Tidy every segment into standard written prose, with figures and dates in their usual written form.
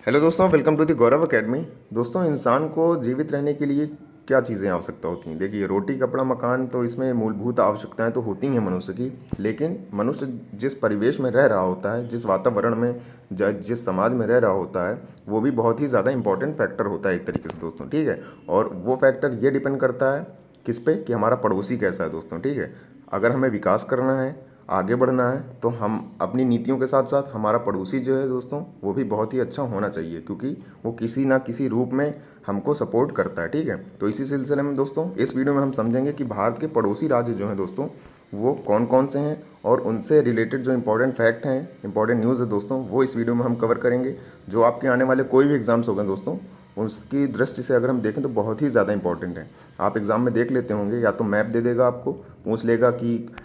Hello दोस्तों, welcome to the Gaurav academy. दोस्तों, इंसान को जीवित रहने के लिए क्या चीज़ें आवश्यकता होती हैं? देखिए, रोटी कपड़ा मकान तो इसमें मूलभूत आवश्यकताएं तो होती हैं मनुष्य की। लेकिन मनुष्य जिस परिवेश में रह रहा होता है, जिस वातावरण में जिस समाज में रह रहा होता है, वो भी बहुत ही ज़्यादा इंपॉर्टेंट फैक्टर होता है एक तरीके से दोस्तों। ठीक है। और वो फैक्टर ये डिपेंड करता है किस पे, कि हमारा पड़ोसी कैसा है दोस्तों। ठीक है। अगर हमें विकास करना है, आगे बढ़ना है, तो हम अपनी नीतियों के साथ साथ हमारा पड़ोसी जो है दोस्तों, वो भी बहुत ही अच्छा होना चाहिए, क्योंकि वो किसी ना किसी रूप में हमको सपोर्ट करता है। ठीक है। तो इसी सिलसिले में दोस्तों, इस वीडियो में हम समझेंगे कि भारत के पड़ोसी राज्य जो हैं दोस्तों, वो कौन कौन से हैं, और उनसे रिलेटेड जो इंपॉर्टेंट फैक्ट हैं, इंपॉर्टेंट न्यूज़ है दोस्तों, वो इस वीडियो में हम कवर करेंगे। जो आपके आने वाले कोई भी एग्जाम्स होंगे दोस्तों, उसकी दृष्टि से अगर हम देखें तो बहुत ही ज़्यादा इंपॉर्टेंट है। आप एग्ज़ाम में देख लेते होंगे, या तो मैप दे देगा आपको, पूछ लेगा कि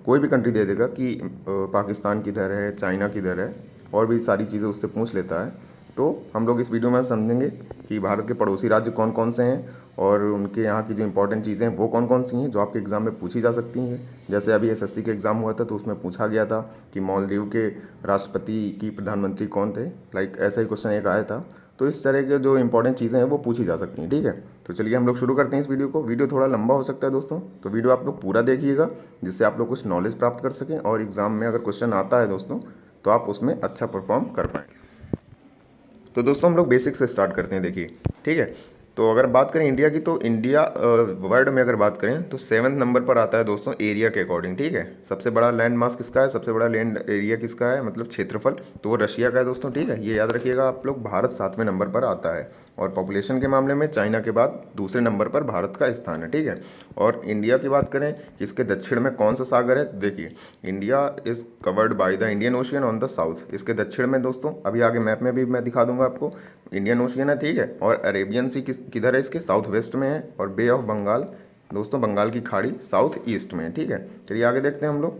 कोई भी कंट्री दे देगा कि पाकिस्तान किधर है, चाइना किधर है, और भी सारी चीज़ें उससे पूछ लेता है। तो हम लोग इस वीडियो में समझेंगे कि भारत के पड़ोसी राज्य कौन कौन से हैं, और उनके यहाँ की जो इंपॉर्टेंट चीज़ें हैं वो कौन कौन सी हैं, जो आपके एग्ज़ाम में पूछी जा सकती हैं। जैसे अभी एसएससी के एग्ज़ाम हुआ था, तो उसमें पूछा गया था कि मालदीव के राष्ट्रपति की प्रधानमंत्री कौन थे। लाइक ऐसा ही क्वेश्चन एक आया था। तो इस तरह के जो इंपॉर्टेंट चीज़ें हैं वो पूछी जा सकती हैं। ठीक है। तो चलिए हम लोग शुरू करते हैं इस वीडियो को। वीडियो थोड़ा लंबा हो सकता है दोस्तों, तो वीडियो आप लोग पूरा देखिएगा, जिससे आप लोग कुछ नॉलेज प्राप्त कर सकें, और एग्ज़ाम में अगर क्वेश्चन आता है दोस्तों, तो आप उसमें अच्छा परफॉर्म कर पाएँ। तो दोस्तों, हम लोग बेसिक से स्टार्ट करते हैं। देखिए, ठीक है। तो अगर बात करें इंडिया की, तो इंडिया वर्ल्ड में अगर बात करें तो 7वें नंबर पर आता है दोस्तों एरिया के अकॉर्डिंग। ठीक है। सबसे बड़ा लैंड मास किसका है, सबसे बड़ा लैंड एरिया किसका है, मतलब क्षेत्रफल, तो वो रशिया का है दोस्तों। ठीक है, ये याद रखिएगा आप लोग। भारत 7वें नंबर पर आता है, और पॉपुलेशन के मामले में चाइना के बाद दूसरे नंबर पर भारत का स्थान है। ठीक है। और इंडिया की बात करें कि इसके दक्षिण में कौन सा सागर है, देखिए, India is covered by the Indian ocean on the south. इसके दक्षिण में दोस्तों, अभी आगे मैप में भी मैं दिखा दूंगा आपको, इंडियन ओशियन है। ठीक है। और अरेबियन सी किधर है, इसके साउथ वेस्ट में है, और बे ऑफ बंगाल दोस्तों, बंगाल की खाड़ी साउथ ईस्ट में है। ठीक है। चलिए आगे देखते हैं हम लोग।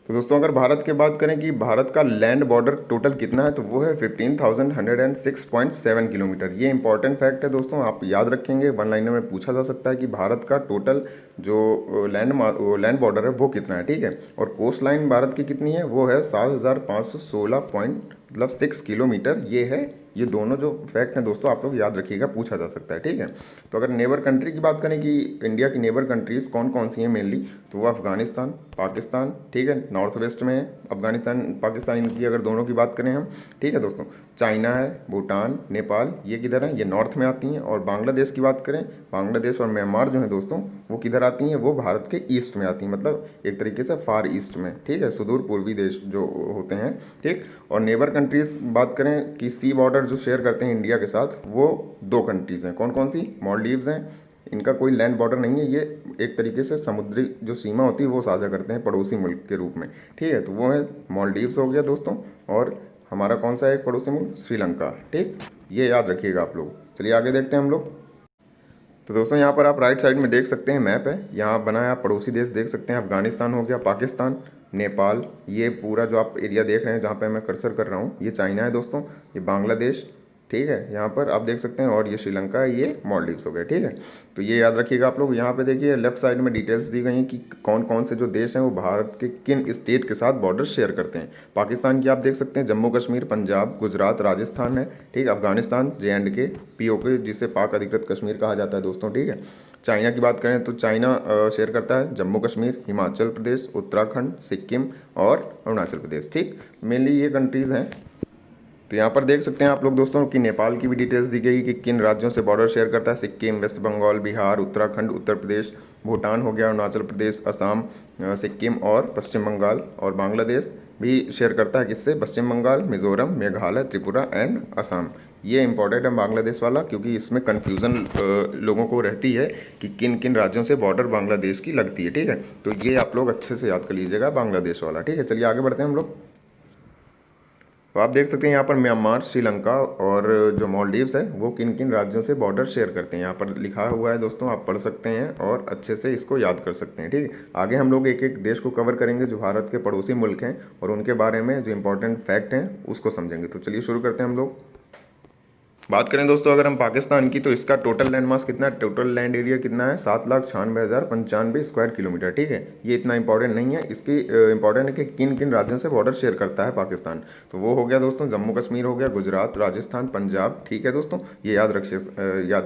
तो दोस्तों, अगर भारत की बात करें कि भारत का लैंड बॉर्डर टोटल कितना है, तो वो है 15,106.7 किलोमीटर। ये इंपॉर्टेंट फैक्ट है दोस्तों, आप याद रखेंगे। वन लाइनर में पूछा जा सकता है कि भारत का टोटल जो लैंड बॉर्डर है वो कितना है। ठीक है। और कोस्ट लाइन भारत की कितनी है, वो है 7,516 पॉइंट मतलब 6 किलोमीटर। ये दोनों जो फैक्ट हैं दोस्तों, आप लोग याद रखिएगा, पूछा जा सकता है। ठीक है। तो अगर नेबर कंट्री की बात करें कि इंडिया की नेबर कंट्रीज़ कौन कौन सी हैं मेनली, तो वो अफगानिस्तान, पाकिस्तान, ठीक है, नॉर्थ वेस्ट में है अफगानिस्तान पाकिस्तान, इनकी अगर दोनों की बात करें हम। ठीक है दोस्तों। चाइना है, भूटान, नेपाल, ये किधर है, ये नॉर्थ में आती हैं। और बांग्लादेश की बात करें, बांग्लादेश और म्यांमार जो है दोस्तों, वो किधर आती हैं, वो भारत के ईस्ट में आती हैं, मतलब एक तरीके से फार ईस्ट में। ठीक है, सुदूर पूर्वी देश जो होते हैं। ठीक। और नेबर कंट्रीज़ बात करें कि सी बॉर्डर जो शेयर करते हैं इंडिया के साथ, वो दो कंट्रीज़ हैं। कौन कौन सी, मालदीव्स हैं, इनका कोई लैंड बॉर्डर नहीं है, ये एक तरीके से समुद्री जो सीमा होती है वो साझा करते हैं पड़ोसी मुल्क के रूप में। ठीक है। तो वो है मालदीव्स हो गया दोस्तों, और हमारा कौन सा है एक पड़ोसी मुल्क, श्रीलंका। ठीक, ये याद रखिएगा आप लोग। चलिए आगे देखते हैं हम लोग। तो दोस्तों, यहाँ पर आप राइट साइड में देख सकते हैं, मैप है यहाँ बना है, आप पड़ोसी देश देख सकते हैं। अफगानिस्तान हो गया, पाकिस्तान, नेपाल, ये पूरा जो आप एरिया देख रहे हैं जहाँ पे मैं कर्सर कर रहा हूँ, ये चाइना है दोस्तों, ये बांग्लादेश, ठीक है, यहाँ पर आप देख सकते हैं, और ये श्रीलंका है, ये मालदीव्स हो गए। ठीक है। तो ये याद रखिएगा आप लोग। यहाँ पे देखिए लेफ्ट साइड में डिटेल्स दी गई हैं कि कौन कौन से जो देश हैं वो भारत के किन स्टेट के साथ बॉर्डर शेयर करते हैं। पाकिस्तान की आप देख सकते हैं, जम्मू कश्मीर, पंजाब, गुजरात, राजस्थान है। ठीक। अफगानिस्तान, JNK, POK, जिसे पाक अधिकृत कश्मीर कहा जाता है दोस्तों। ठीक है। चाइना की बात करें तो चाइना शेयर करता है जम्मू कश्मीर, हिमाचल प्रदेश, उत्तराखंड, सिक्किम और अरुणाचल प्रदेश। ठीक, मेनली ये कंट्रीज़ हैं। तो यहाँ पर देख सकते हैं आप लोग दोस्तों कि नेपाल की भी डिटेल्स दी गई कि किन राज्यों से बॉर्डर शेयर करता है। सिक्किम, वेस्ट बंगाल, बिहार, उत्तराखंड, उत्तर प्रदेश, भूटान हो गया, अरुणाचल प्रदेश, असम, सिक्किम और पश्चिम बंगाल। और बांग्लादेश भी शेयर करता है किससे, पश्चिम बंगाल, मिजोरम, मेघालय, त्रिपुरा एंड असम। ये इंपॉर्टेंट है बांग्लादेश वाला, क्योंकि इसमें कन्फ्यूज़न लोगों को रहती है कि किन किन राज्यों से बॉर्डर बांग्लादेश की लगती है। ठीक है। तो ये आप लोग अच्छे से याद कर लीजिएगा, बांग्लादेश वाला। ठीक है। चलिए आगे बढ़ते हैं हम लोग। तो आप देख सकते हैं यहाँ पर म्यांमार, श्रीलंका और जो मालदीव्स है वो किन किन राज्यों से बॉर्डर शेयर करते हैं, यहाँ पर लिखा हुआ है दोस्तों, आप पढ़ सकते हैं और अच्छे से इसको याद कर सकते हैं। ठीक है। आगे हम लोग एक एक देश को कवर करेंगे जो भारत के पड़ोसी मुल्क हैं, और उनके बारे में जो इंपॉर्टेंट फैक्ट हैं उसको समझेंगे। तो चलिए शुरू करते हैं हम लोग। बात करें दोस्तों अगर हम पाकिस्तान की, तो इसका टोटल लैंड मास कितना है, टोटल लैंड एरिया कितना है, 7,96,095 स्क्वायर किलोमीटर। ठीक है, ये इतना इंपॉर्टेंट नहीं है, इसकी इंपॉर्टेंट है कि किन किन राज्यों से बॉर्डर शेयर करता है पाकिस्तान। तो वो हो गया दोस्तों जम्मू कश्मीर हो गया, गुजरात, राजस्थान, पंजाब। ठीक है दोस्तों, ये याद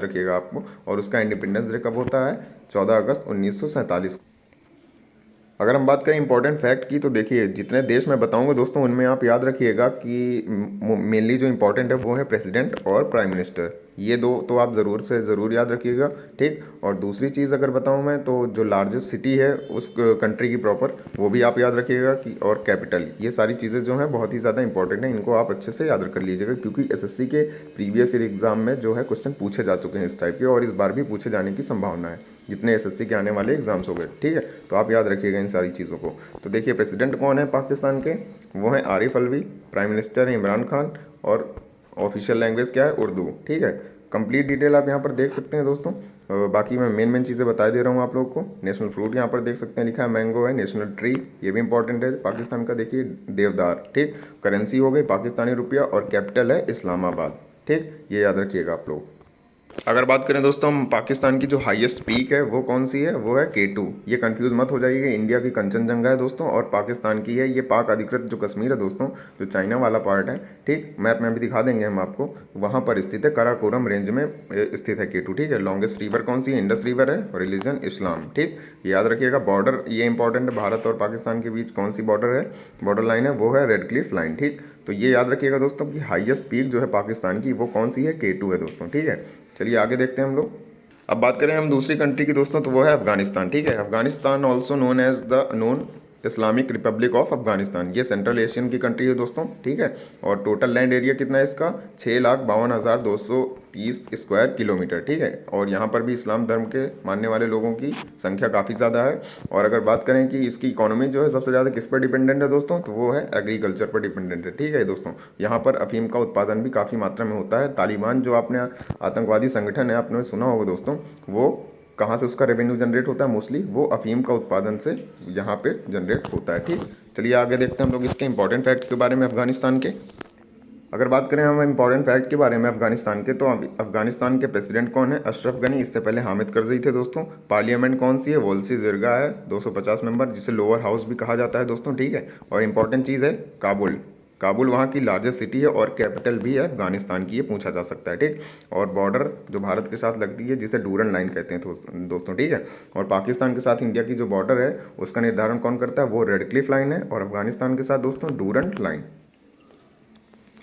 रखिएगा आपको। और उसका इंडिपेंडेंस डे कब होता है, 14 अगस्त 1947। अगर हम बात करें इंपॉर्टेंट फैक्ट की, तो देखिए जितने देश मैं बताऊंगा दोस्तों उनमें आप याद रखिएगा कि मेनली जो इंपॉर्टेंट है वो है प्रेसिडेंट और प्राइम मिनिस्टर। ये दो तो आप ज़रूर से ज़रूर याद रखिएगा। ठीक, और दूसरी चीज़ अगर बताऊं मैं, तो जो लार्जेस्ट सिटी है उस कंट्री की प्रॉपर, वो भी आप याद रखिएगा कि, और कैपिटल, ये सारी चीज़ें जो हैं बहुत ही ज़्यादा इंपॉर्टेंट हैं, इनको आप अच्छे से याद कर लीजिएगा, क्योंकि एसएससी के प्रीवियस ईयर एग्जाम में जो है क्वेश्चन पूछे जा चुके हैं इस टाइप के, और इस बार भी पूछे जाने की संभावना है जितने एसएससी के आने वाले एग्जाम्स हो गए। ठीक है, तो आप याद रखिएगा इन सारी चीज़ों को। तो देखिए प्रेसिडेंट कौन है पाकिस्तान के, वो हैं आरिफ अलवी। प्राइम मिनिस्टर है इमरान खान। और ऑफिशियल लैंग्वेज क्या है, उर्दू। ठीक है, कंप्लीट डिटेल आप यहाँ पर देख सकते हैं दोस्तों। बाकी मैं मेन मेन चीज़ें बता दे रहा हूँ आप लोग को। नेशनल फ्रूट यहाँ पर देख सकते हैं लिखा है मैंगो है। नेशनल ट्री, ये भी इंपॉर्टेंट है पाकिस्तान का, देखिए देवदार। ठीक, करेंसी हो गई पाकिस्तानी रुपया, और कैपिटल है इस्लामाबाद। ठीक, ये याद रखिएगा आप लोग। अगर बात करें दोस्तों हम पाकिस्तान की जो हाईएस्ट पीक है वो कौन सी है, वो है K2। ये कंफ्यूज मत हो जाइएगा, इंडिया की कंचनजंगा है दोस्तों, और पाकिस्तान की है ये पाक अधिकृत जो कश्मीर है दोस्तों, जो चाइना वाला पार्ट है। ठीक, मैप में भी दिखा देंगे हम आपको, वहाँ पर स्थित है, कराकोरम रेंज में स्थित है K2। ठीक है, लॉन्गेस्ट रिवर कौन सी है, इंडस रिवर है, और रिलीजन इस्लाम। ठीक, याद रखिएगा। बॉर्डर ये इंपॉर्टेंट है, भारत और पाकिस्तान के बीच कौन सी बॉर्डर है, बॉर्डर लाइन है, वो है रेड क्लिफ लाइन। ठीक, तो ये याद रखिएगा दोस्तों कि हाईएस्ट पीक जो है पाकिस्तान की वो कौन सी है, K2 है दोस्तों। ठीक है, चलिए आगे देखते हैं हम लोग। अब बात करें हम दूसरी कंट्री की दोस्तों, तो वो है अफगानिस्तान। ठीक है, Afghanistan also known as the known Islamic republic of Afghanistan. ये सेंट्रल एशियन की कंट्री है दोस्तों। ठीक है, और टोटल लैंड एरिया कितना है इसका, 6,52,230 स्क्वायर किलोमीटर। ठीक है, और यहाँ पर भी इस्लाम धर्म के मानने वाले लोगों की संख्या काफ़ी ज़्यादा है। और अगर बात करें कि इसकी इकोनॉमी जो है सबसे ज़्यादा किस पर डिपेंडेंट है दोस्तों, तो वो है एग्रीकल्चर पर डिपेंडेंट है। ठीक है दोस्तों, यहाँ पर अफीम का उत्पादन भी काफ़ी मात्रा में होता है। तालिबान जो आपने आतंकवादी संगठन है, आपने सुना होगा दोस्तों, वो कहाँ से उसका रेवेन्यू जनरेट होता है, मोस्टली वो अफीम का उत्पादन से यहाँ पे जनरेट होता है। ठीक, चलिए आगे देखते हैं हम लोग इसके इंपॉर्टेंट फैक्ट के बारे में अफगानिस्तान के। अगर बात करें हम इंपॉर्टेंट फैक्ट के बारे में अफगानिस्तान के, तो अफगानिस्तान के प्रेसिडेंट कौन है, अशरफ गनी। इससे पहले हामिद करजई थे दोस्तों। पार्लियामेंट कौन सी है, वोल्सी जिरगा है, 250 मेंबर, जिसे लोअर हाउस भी कहा जाता है दोस्तों। ठीक है, और इंपॉर्टेंट चीज़ है काबुल। काबुल वहाँ की लार्जेस्ट सिटी है और कैपिटल भी है अफगानिस्तान की, ये पूछा जा सकता है। ठीक, और बॉर्डर जो भारत के साथ लगती है जिसे डूरन लाइन कहते हैं दोस्तों। ठीक है, और पाकिस्तान के साथ इंडिया की जो बॉर्डर है उसका निर्धारण कौन करता है, वो रेड क्लिफ लाइन है, और अफगानिस्तान के साथ दोस्तों डूरन लाइन।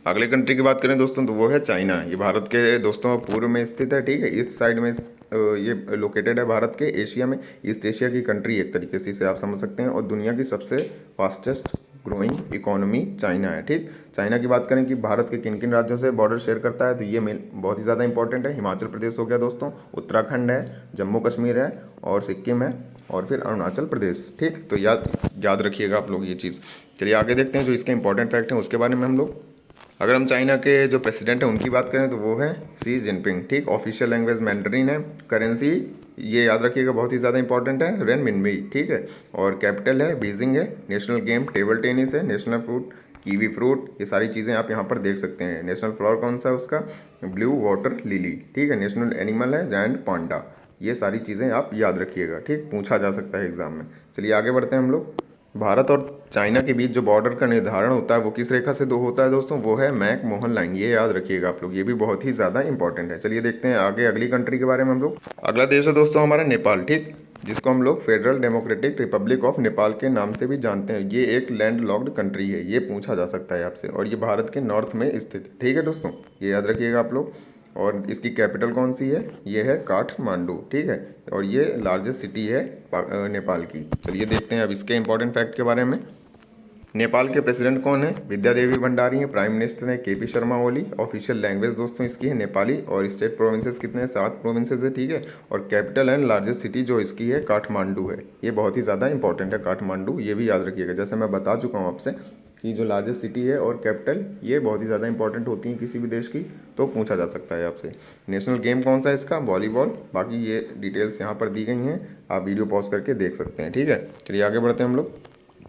अगले कंट्री की बात करें दोस्तों, तो वो है चाइना। ये भारत के दोस्तों पूर्व में स्थित है। ठीक है, ईस्ट साइड में ये लोकेटेड है भारत के, एशिया में, ईस्ट एशिया की कंट्री एक तरीके से इसे आप समझ सकते हैं। और दुनिया की सबसे फास्टेस्ट ग्रोइंग इकोनॉमी चाइना है। ठीक, चाइना की बात करें कि भारत के किन किन राज्यों से बॉर्डर शेयर करता है, तो ये मेन बहुत ही ज़्यादा इंपॉर्टेंट है। हिमाचल प्रदेश हो गया दोस्तों, उत्तराखंड है, जम्मू कश्मीर है, और सिक्किम है, और फिर अरुणाचल प्रदेश। ठीक, तो याद रखिएगा आप लोग ये चीज़। चलिए आगे देखते हैं जो इसके इंपॉर्टेंट फैक्ट हैं उसके बारे में हम लोग। अगर हम चाइना के जो प्रेसिडेंट हैं उनकी बात करें, तो वो है शी जिनपिंग। ठीक, ऑफिशियल लैंग्वेज मैंडरीन है। करेंसी ये याद रखिएगा बहुत ही ज़्यादा इंपॉर्टेंट है, रेन मिनबी। ठीक है, और कैपिटल है बीजिंग है। नेशनल गेम टेबल टेनिस है। नेशनल फ्रूट कीवी फ्रूट, ये सारी चीज़ें आप यहाँ पर देख सकते हैं। नेशनल फ्लावर कौन सा है उसका, ब्लू वाटर लिली। ठीक है, नेशनल एनिमल है जायंट पांडा। ये सारी चीज़ें आप याद रखिएगा। ठीक, पूछा जा सकता है एग्जाम में। चलिए आगे बढ़ते हैं हम लोग। भारत और चाइना के बीच जो बॉर्डर का निर्धारण होता है वो किस रेखा से दो होता है दोस्तों, वो है मैक मोहन लाइन। ये याद रखिएगा आप लोग, ये भी बहुत ही ज़्यादा इंपॉर्टेंट है। चलिए देखते हैं आगे अगली कंट्री के बारे में हम लोग। अगला देश है दोस्तों हमारा नेपाल। ठीक, जिसको हम लोग federal democratic Republic of Nepal के नाम से भी जानते हैं। ये एक लैंड लॉक्ड कंट्री है, ये पूछा जा सकता है आपसे, और ये भारत के नॉर्थ में स्थित है। ठीक है दोस्तों, ये याद रखिएगा आप लोग। और इसकी कैपिटल कौन सी है, ये है काठमांडू। ठीक है, और ये लार्जेस्ट सिटी है नेपाल की। चलिए देखते हैं अब इसके इंपॉर्टेंट फैक्ट के बारे में। नेपाल के प्रेसिडेंट कौन है, विद्या देवी भंडारी है। प्राइम मिनिस्टर है KP Sharma Oli. Official language दोस्तों इसकी है नेपाली। और स्टेट प्रोविंसेस कितने हैं, 7 प्रोविंसेस है। ठीक है, और कैपिटल एंड लार्जेस्ट सिटी जो इसकी है काठमांडू है। ये बहुत ही ज़्यादा इंपॉर्टेंट है काठमांडू, ये भी याद रखिएगा। जैसे मैं बता चुका हूँ आपसे कि जो लार्जेस्ट सिटी है और कैपिटल, ये बहुत ही ज़्यादा इंपॉर्टेंट होती हैं किसी भी देश की, तो पूछा जा सकता है आपसे। नेशनल गेम कौन सा है इसका, वॉलीबॉल। बाकी ये डिटेल्स यहाँ पर दी गई हैं, आप वीडियो पॉज करके देख सकते हैं। ठीक है, चलिए आगे बढ़ते हैं हम लोग।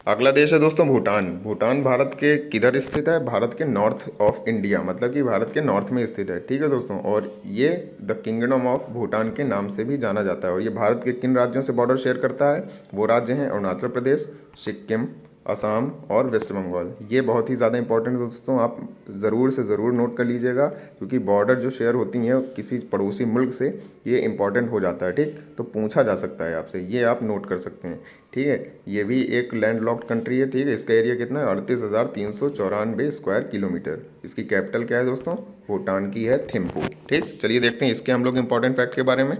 अगला देश है दोस्तों भूटान। भूटान भारत के किधर स्थित है? भारत के नॉर्थ ऑफ इंडिया, मतलब कि भारत के नॉर्थ में स्थित है, ठीक है दोस्तों। और ये द किंगडम ऑफ भूटान के नाम से भी जाना जाता है। और ये भारत के किन राज्यों से बॉर्डर शेयर करता है? वो राज्य हैं अरुणाचल प्रदेश, सिक्किम, असम और वेस्ट बंगाल। ये बहुत ही ज़्यादा इंपॉर्टेंट है दोस्तों, आप ज़रूर से ज़रूर नोट कर लीजिएगा, क्योंकि बॉर्डर जो शेयर होती हैं किसी पड़ोसी मुल्क से, ये इंपॉर्टेंट हो जाता है, ठीक। तो पूछा जा सकता है आपसे, ये आप नोट कर सकते हैं, ठीक है। ये भी एक लैंडलॉक्ड कंट्री है, ठीक है। इसका एरिया कितना है? 38,394 स्क्वायर किलोमीटर। इसकी कैपिटल क्या है दोस्तों? भूटान की है थिम्पू, ठीक। चलिए देखते हैं इसके हम लोग इंपॉर्टेंट फैक्ट के बारे में।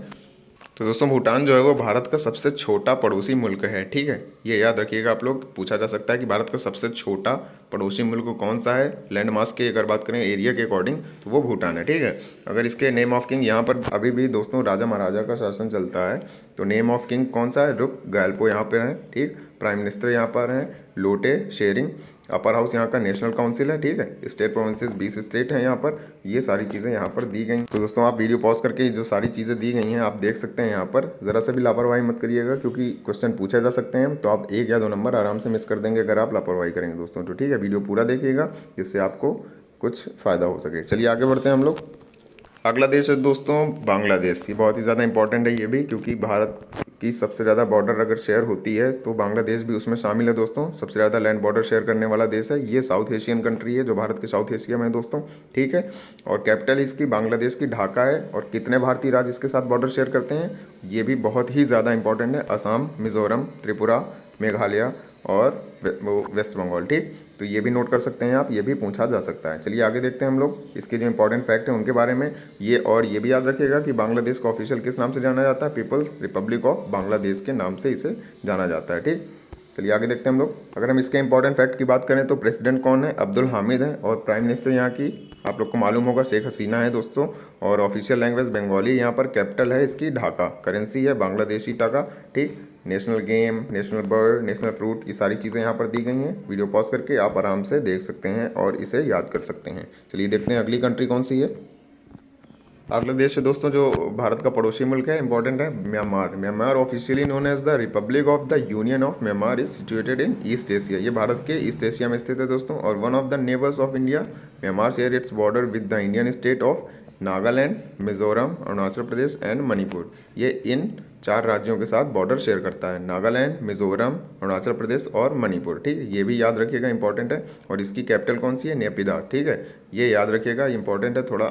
तो दोस्तों भूटान जो है वो भारत का सबसे छोटा पड़ोसी मुल्क है, ठीक है। ये याद रखिएगा आप लोग, पूछा जा सकता है कि भारत का सबसे छोटा पड़ोसी मुल्क कौन सा है। लैंड मास की अगर बात करें एरिया के अकॉर्डिंग, तो वो भूटान है, ठीक है। अगर इसके नेम ऑफ किंग, यहाँ पर अभी भी दोस्तों राजा महाराजा का शासन चलता है, तो नेम ऑफ किंग कौन सा है? रुक गैल्पो यहाँ पर है, ठीक। प्राइम मिनिस्टर यहाँ पर हैं लोटे शेरिंग। अपर हाउस यहाँ का नेशनल काउंसिल है, ठीक है। स्टेट प्रोविंसेस 20 स्टेट हैं यहाँ पर। ये सारी चीज़ें यहाँ पर दी गई। तो दोस्तों आप वीडियो पॉज करके जो सारी चीज़ें दी गई हैं आप देख सकते हैं यहाँ पर। ज़रा सा भी लापरवाही मत करिएगा, क्योंकि क्वेश्चन पूछे जा सकते हैं, तो आप 1 या 2 नंबर आराम से मिस कर देंगे अगर आप लापरवाही करेंगे दोस्तों। तो ठीक है, वीडियो पूरा देखिएगा जिससे आपको कुछ फ़ायदा हो सके। चलिए आगे बढ़ते हैं हम लोग। अगला देश है दोस्तों बांग्लादेश। ये बहुत ही ज़्यादा इंपॉर्टेंट है ये भी, क्योंकि भारत की सबसे ज़्यादा बॉर्डर अगर शेयर होती है तो बांग्लादेश भी उसमें शामिल है दोस्तों। सबसे ज़्यादा लैंड बॉर्डर शेयर करने वाला देश है ये। साउथ एशियन कंट्री है जो भारत के साउथ एशिया में है दोस्तों, ठीक है। और कैपिटल इसकी बांग्लादेश की ढाका है। और कितने भारतीय राज्य इसके साथ बॉर्डर शेयर करते हैं? ये भी बहुत ही ज़्यादा इंपॉर्टेंट है। असम, मिज़ोरम, त्रिपुरा, मेघालय और वेस्ट बंगाल, ठीक। तो ये भी नोट कर सकते हैं आप, ये भी पूछा जा सकता है। चलिए आगे देखते हैं हम लोग इसके जो इंपॉर्टेंट फैक्ट हैं उनके बारे में। ये भी याद रखिएगा कि बांग्लादेश को ऑफिशियल किस नाम से जाना जाता है? पीपल्स रिपब्लिक ऑफ बांग्लादेश के नाम से इसे जाना जाता है, ठीक। चलिए आगे देखते हैं हम लोग। अगर हम इसके इंपॉर्टेंट फैक्ट की बात करें तो प्रेसिडेंट कौन है? अब्दुल हामिद है। और प्राइम मिनिस्टर यहाँ की आप लोग को मालूम होगा शेख हसीना है दोस्तों। और ऑफिशियल लैंग्वेज बंगाली। यहाँ पर कैपिटल है इसकी ढाका। करेंसी है बांग्लादेशी टाका, ठीक। National game, national bird, national fruit, ये सारी चीज़ें यहाँ पर दी गई हैं। वीडियो पॉज करके आप आराम से देख सकते हैं और इसे याद कर सकते हैं। चलिए देखते हैं अगली कंट्री कौन सी है। अगला देश है दोस्तों जो भारत का पड़ोसी मुल्क है, इंपॉर्टेंट है, Myanmar. Myanmar officially known as the republic of the union of Myanmar is situated in east Asia. ये भारत के ईस्ट एशिया में स्थित है दोस्तों। और one of the neighbours of India. Myanmar share its border with the Indian state of Nagaland, Mizoram, Arunachal Pradesh and Manipur. ये इन 4 राज्यों के साथ बॉर्डर शेयर करता है, नागालैंड, मिजोरम, अरुणाचल प्रदेश और मणिपुर, ठीक है। ये भी याद रखिएगा, इंपॉर्टेंट है। और इसकी कैपिटल कौन सी है? नेपिदा, ठीक है। ये याद रखिएगा, इंपॉर्टेंट है, थोड़ा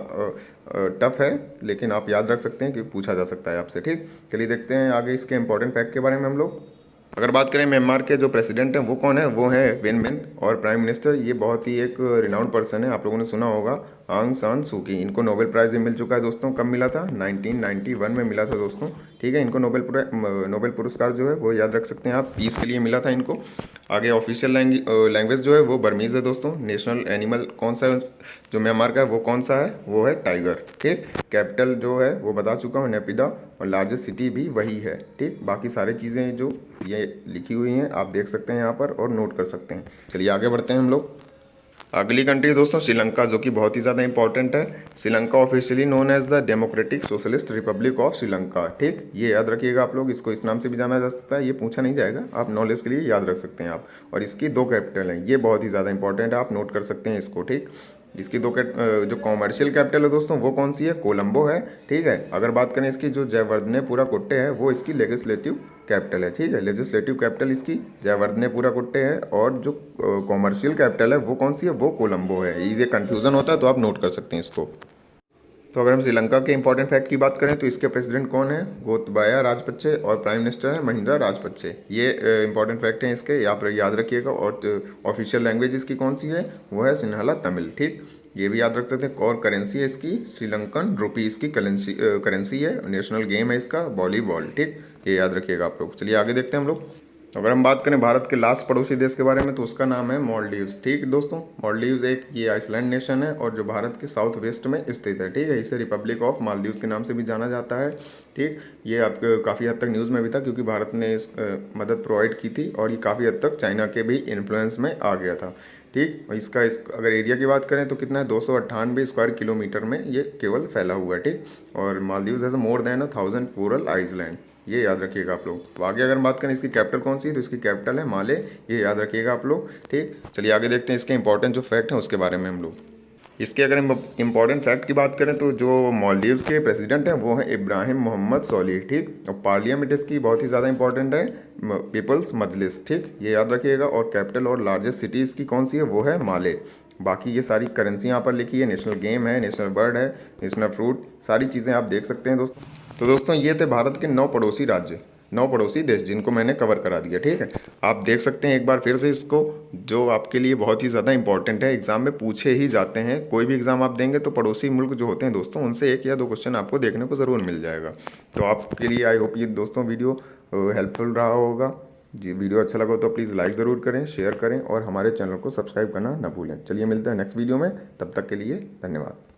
टफ है लेकिन आप याद रख सकते हैं क्योंकि पूछा जा सकता है आपसे, ठीक। चलिए देखते हैं आगे इसके इंपॉर्टेंट फैक्ट के बारे में हम लोग। अगर बात करें म्यांमार के जो प्रेसिडेंट हैं वो कौन है? वो है विन मिंट। और प्राइम मिनिस्टर ये बहुत ही एक रिनाउंड पर्सन है, आप लोगों ने सुना होगा, आंग सान सू की। इनको नोबेल प्राइज़ भी मिल चुका है दोस्तों। कब मिला था? 1991 में मिला था दोस्तों, ठीक है। इनको नोबेल पुरस्कार जो है वो याद रख सकते हैं आप, पीस के लिए मिला था इनको। आगे ऑफिशियल लैंग्वेज जो है वो बर्मीज़ है दोस्तों। नेशनल एनिमल कौन सा है जो म्यांमार का है? वो कौन सा है? वो है टाइगर, ठीक। कैपिटल जो है वो बता चुका हूँ, नेपिदा। और लार्जेस्ट सिटी भी वही है, ठीक। बाकी सारी चीज़ें जो ये लिखी हुई हैं आप देख सकते हैं यहाँ पर और नोट कर सकते हैं। चलिए आगे बढ़ते हैं हम लोग। अगली कंट्री दोस्तों श्रीलंका, जो कि बहुत ही ज़्यादा इंपॉर्टेंट है। Sri Lanka officially known as the democratic socialist republic of Sri Lanka, ठीक। ये याद रखिएगा आप लोग, इसको इस नाम से भी जाना जा सकता है। ये पूछा नहीं जाएगा, आप नॉलेज के लिए याद रख सकते हैं आप। और इसकी 2 कैपिटल हैं, ये बहुत ही ज़्यादा इंपॉर्टेंट है, आप नोट कर सकते हैं इसको, ठीक। इसकी जो कॉमर्शियल कैपिटल है दोस्तों वो कौन सी है? कोलंबो है, ठीक है। अगर बात करें इसकी जो जयवर्धनेपुरा कुट्टे है वो इसकी लेजिस्लेटिव कैपिटल है, ठीक है। लेजिस्लेटिव कैपिटल इसकी जयवर्धनेपुरा कुट्टे है। और जो कॉमर्शियल कैपिटल है वो कौन सी है? वो कोलंबो है। ये कंफ्यूजन होता है तो आप नोट कर सकते हैं इसको। तो अगर हम श्रीलंका के इंपॉर्टेंट फैक्ट की बात करें तो इसके प्रेसिडेंट कौन है? गोतबाया राजपक्षे। और प्राइम मिनिस्टर है महिंद्रा राजपक्षे। ये इंपॉर्टेंट फैक्ट हैं इसके, यहाँ पर याद रखिएगा। और ऑफिशियल लैंग्वेज इसकी कौन सी है? वो है सिन्हाला तमिल, ठीक। ये भी याद रख सकते हैं। और करेंसी है इसकी श्रीलंकन रुपी, इसकी करेंसी है। नेशनल गेम है इसका वॉलीबॉल, ठीक। ये याद रखिएगा आप लोग। चलिए आगे देखते हैं हम लोग। अगर हम बात करें भारत के लास्ट पड़ोसी देश के बारे में तो उसका नाम है मालदीव्स, ठीक दोस्तों। मालदीव्स एक ये आइसलैंड नेशन है और जो भारत के साउथ वेस्ट में स्थित है, ठीक है। इसे रिपब्लिक ऑफ मालदीव्स के नाम से भी जाना जाता है, ठीक। ये आपको काफ़ी हद तक न्यूज़ में भी था क्योंकि भारत ने इस मदद प्रोवाइड की थी। और ये काफ़ी हद तक चाइना के भी इन्फ्लुएंस में आ गया था, ठीक। और इसका अगर एरिया की बात करें तो कितना है? 298 स्क्वायर किलोमीटर में ये केवल फैला हुआ है, ठीक। और Maldives has more than 1000 coral island, ये याद रखिएगा आप लोग। तो आगे अगर हम बात करें इसकी कैपिटल कौन सी है, तो इसकी कैपिटल है माले, ये याद रखिएगा आप लोग। ठीक, चलिए आगे देखते हैं इसके इंपॉर्टेंट जो फैक्ट हैं उसके बारे में हम लोग। इसके अगर हम इम्पॉर्टेंट फैक्ट की बात करें तो जो मालदीव के प्रेसिडेंट हैं वो हैं इब्राहिम मोहम्मद सोलिह। ठीक, और पार्लियामेंट इसकी बहुत ही ज़्यादा इंपॉर्टेंट है, पीपल्स मजलिस। ठीक, ये याद रखिएगा। और कैपिटल और लार्जेस्ट सिटी इसकी कौन सी है, वो है माले। बाकी ये सारी करेंसी यहाँ पर लिखी है, नेशनल गेम है, नेशनल बर्ड है, नेशनल फ्रूट, सारी चीज़ें आप देख सकते हैं दोस्तों। तो दोस्तों ये थे भारत के 9 पड़ोसी राज्य, 9 पड़ोसी देश, जिनको मैंने कवर करा दिया। ठीक है, आप देख सकते हैं एक बार फिर से इसको, जो आपके लिए बहुत ही ज़्यादा इंपॉर्टेंट है, एग्जाम में पूछे ही जाते हैं। कोई भी एग्जाम आप देंगे तो पड़ोसी मुल्क जो होते हैं दोस्तों, उनसे 1 या 2 क्वेश्चन आपको देखने को ज़रूर मिल जाएगा। तो आपके लिए आई होप ये दोस्तों वीडियो हेल्पफुल रहा होगा। जी, वीडियो अच्छा लगा तो प्लीज़ लाइक ज़रूर करें, शेयर करें और हमारे चैनल को सब्सक्राइब करना ना भूलें। चलिए मिलते हैं नेक्स्ट वीडियो में, तब तक के लिए धन्यवाद।